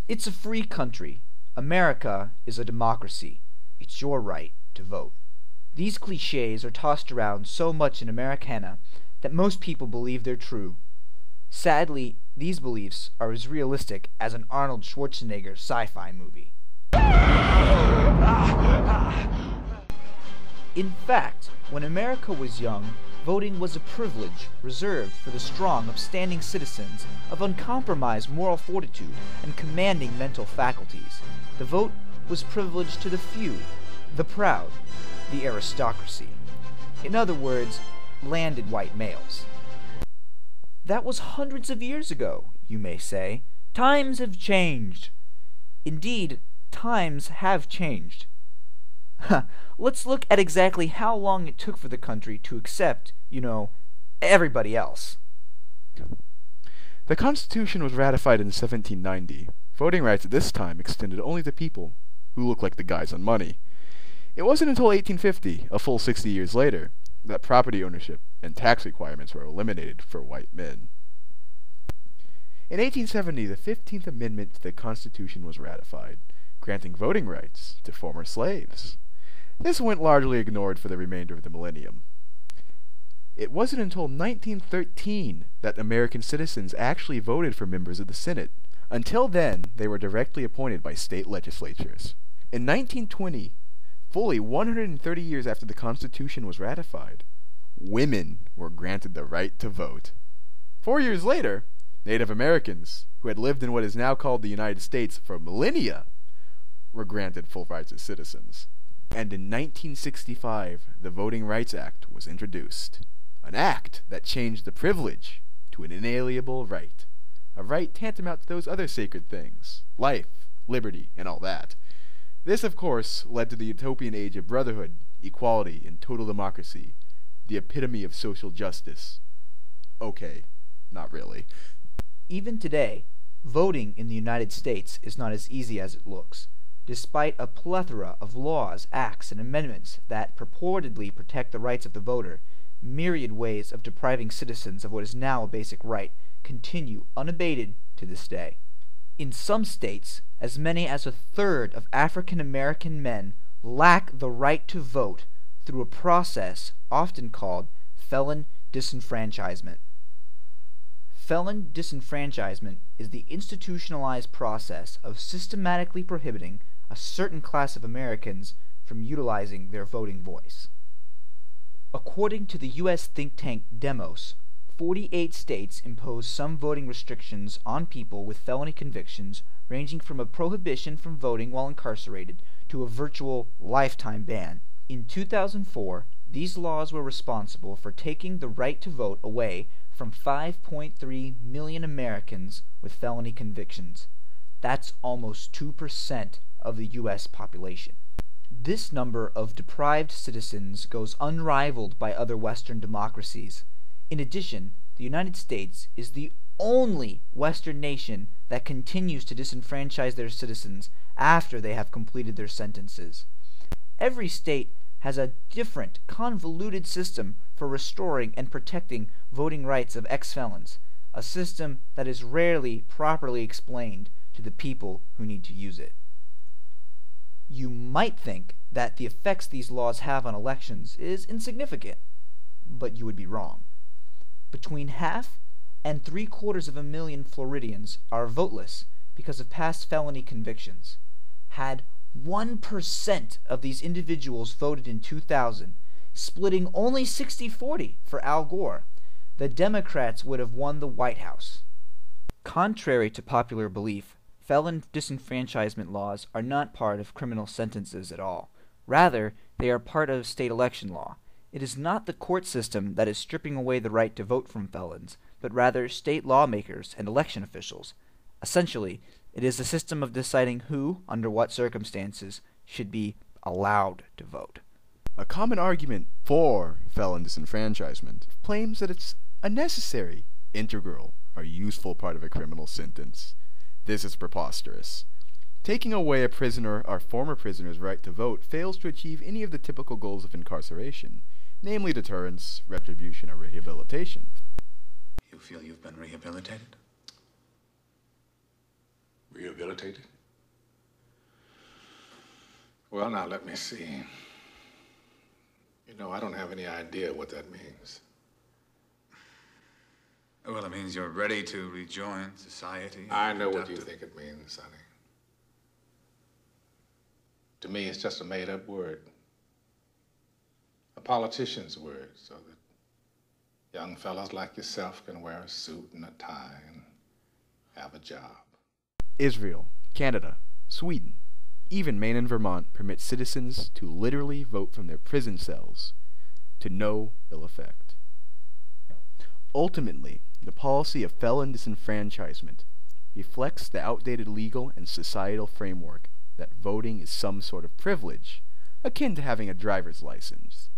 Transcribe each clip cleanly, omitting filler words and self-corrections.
It's a free country. America is a democracy. It's your right to vote. These cliches are tossed around so much in Americana that most people believe they're true. Sadly, these beliefs are as realistic as an Arnold Schwarzenegger sci-fi movie. In fact, when America was young, voting was a privilege reserved for the strong, upstanding citizens of uncompromised moral fortitude and commanding mental faculties. The vote was privileged to the few, the proud, the aristocracy. In other words, landed white males. That was hundreds of years ago, you may say. Times have changed. Indeed, times have changed. Let's look at exactly how long it took for the country to accept, everybody else. The Constitution was ratified in 1790. Voting rights at this time extended only to people who looked like the guys on money. It wasn't until 1850, a full 60 years later, that property ownership and tax requirements were eliminated for white men. In 1870, the 15th Amendment to the Constitution was ratified, granting voting rights to former slaves. This went largely ignored for the remainder of the millennium. It wasn't until 1913 that American citizens actually voted for members of the Senate. Until then, they were directly appointed by state legislatures. In 1920, fully 130 years after the Constitution was ratified, women were granted the right to vote. 4 years later, Native Americans, who had lived in what is now called the United States for millennia, were granted full rights as citizens. And in 1965, the Voting Rights Act was introduced. An act that changed the privilege to an inalienable right. A right tantamount to those other sacred things, life, liberty, and all that. This, of course, led to the utopian age of brotherhood, equality, and total democracy, the epitome of social justice. Okay, not really. Even today, voting in the United States is not as easy as it looks. Despite a plethora of laws, acts, and amendments that purportedly protect the rights of the voter, myriad ways of depriving citizens of what is now a basic right continue unabated to this day. In some states, as many as a third of African American men lack the right to vote through a process often called felon disenfranchisement. Felon disenfranchisement is the institutionalized process of systematically prohibiting a certain class of Americans from utilizing their voting voice. According to the U.S. think tank Demos, 48 states impose some voting restrictions on people with felony convictions, ranging from a prohibition from voting while incarcerated to a virtual lifetime ban. In 2004, these laws were responsible for taking the right to vote away from 5.3 million Americans with felony convictions. That's almost 2% of the U.S. population. This number of deprived citizens goes unrivaled by other Western democracies. In addition, the United States is the only Western nation that continues to disenfranchise their citizens after they have completed their sentences. Every state has a different, convoluted system for restoring and protecting voting rights of ex-felons, a system that is rarely properly explained to the people who need to use it. You might think that the effects these laws have on elections is insignificant, but you would be wrong. Between 50,000 and 750,000 Floridians are voteless because of past felony convictions. Had 1% of these individuals voted in 2000, splitting only 60-40 for Al Gore, the Democrats would have won the White House. Contrary to popular belief, felon disenfranchisement laws are not part of criminal sentences at all. Rather, they are part of state election law. It is not the court system that is stripping away the right to vote from felons, but rather state lawmakers and election officials. Essentially, it is a system of deciding who, under what circumstances, should be allowed to vote. A common argument for felon disenfranchisement claims that it's a necessary, integral, or useful part of a criminal sentence. This is preposterous. Taking away a prisoner or former prisoner's right to vote fails to achieve any of the typical goals of incarceration, namely deterrence, retribution, or rehabilitation. You feel you've been rehabilitated? Rehabilitated? Well, now let me see. You know, I don't have any idea what that means. Well, it means you're ready to rejoin society. I know what you think it means, Sonny. To me, it's just a made-up word. A politician's word, so that young fellas like yourself can wear a suit and a tie and have a job. Israel, Canada, Sweden, even Maine and Vermont permit citizens to literally vote from their prison cells, to no ill effect. Ultimately, the policy of felon disenfranchisement reflects the outdated legal and societal framework that voting is some sort of privilege, akin to having a driver's license.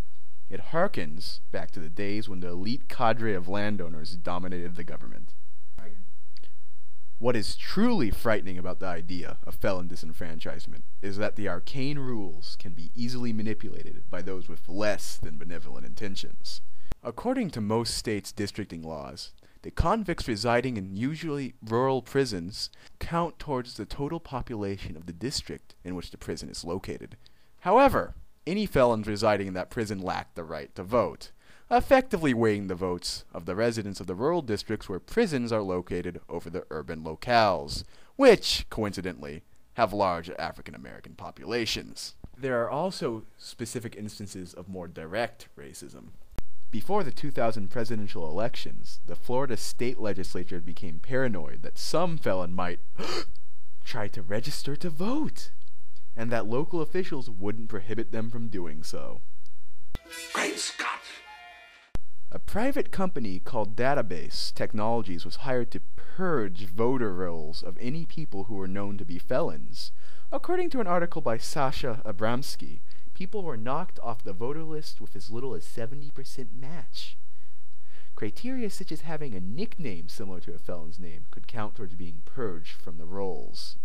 It harkens back to the days when the elite cadre of landowners dominated the government. What is truly frightening about the idea of felon disenfranchisement is that the arcane rules can be easily manipulated by those with less than benevolent intentions. According to most states' districting laws, the convicts residing in usually rural prisons count towards the total population of the district in which the prison is located. However, any felons residing in that prison lack the right to vote, effectively weighing the votes of the residents of the rural districts where prisons are located over the urban locales, which, coincidentally, have large African American populations. There are also specific instances of more direct racism. Before the 2000 presidential elections, the Florida state legislature became paranoid that some felon might try to register to vote, and that local officials wouldn't prohibit them from doing so. Great Scott! A private company called Database Technologies was hired to purge voter rolls of any people who were known to be felons. According to an article by Sasha Abramsky, people were knocked off the voter list with as little as 70% match. Criteria such as having a nickname similar to a felon's name could count towards being purged from the rolls.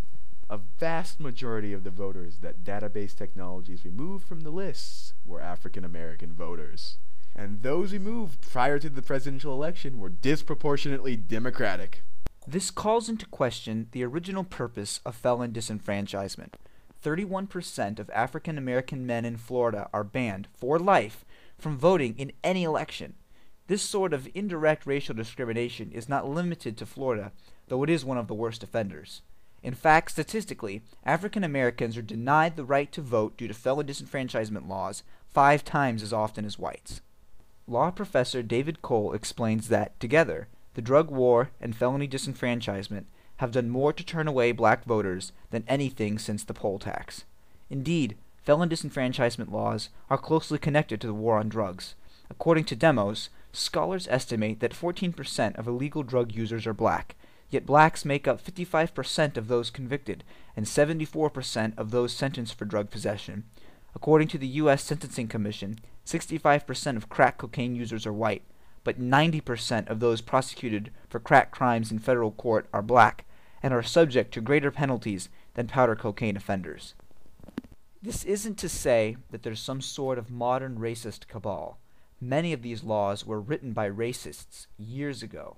A vast majority of the voters that Database Technologies removed from the lists were African American voters. And those removed prior to the presidential election were disproportionately Democratic. This calls into question the original purpose of felon disenfranchisement. 31% of African American men in Florida are banned for life from voting in any election. This sort of indirect racial discrimination is not limited to Florida, though it is one of the worst offenders. In fact, statistically, African Americans are denied the right to vote due to felon disenfranchisement laws 5 times as often as whites. Law professor David Cole explains that, together, the drug war and felony disenfranchisement have done more to turn away black voters than anything since the poll tax. Indeed, felon disenfranchisement laws are closely connected to the war on drugs. According to Demos, scholars estimate that 14% of illegal drug users are black, yet blacks make up 55% of those convicted and 74% of those sentenced for drug possession. According to the U.S. Sentencing Commission, 65% of crack cocaine users are white, but 90% of those prosecuted for crack crimes in federal court are black and are subject to greater penalties than powder cocaine offenders. This isn't to say that there's some sort of modern racist cabal. Many of these laws were written by racists years ago.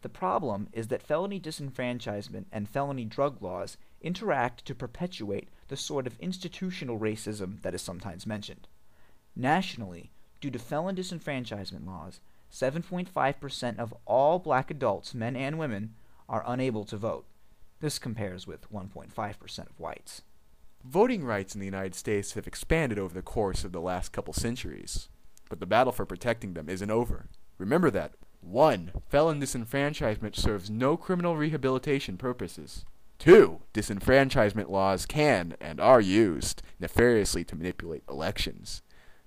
The problem is that felony disenfranchisement and felony drug laws interact to perpetuate the sort of institutional racism that is sometimes mentioned. Nationally, due to felon disenfranchisement laws, 7.5% of all black adults, men and women, are unable to vote. This compares with 1.5% of whites. Voting rights in the United States have expanded over the course of the last couple centuries, but the battle for protecting them isn't over. Remember that. 1. Felon disenfranchisement serves no criminal rehabilitation purposes. 2. Disenfranchisement laws can and are used nefariously to manipulate elections.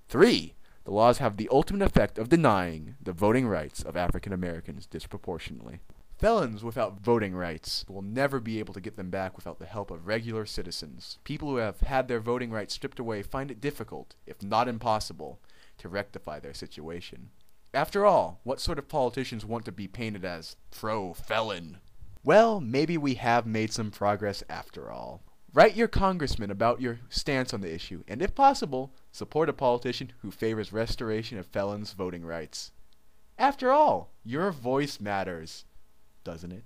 3. The laws have the ultimate effect of denying the voting rights of African Americans disproportionately. Felons without voting rights will never be able to get them back without the help of regular citizens. People who have had their voting rights stripped away find it difficult, if not impossible, to rectify their situation. After all, what sort of politicians want to be painted as pro-felon? Well, maybe we have made some progress after all. Write your congressman about your stance on the issue, and if possible, support a politician who favors restoration of felons' voting rights. After all, your voice matters, doesn't it?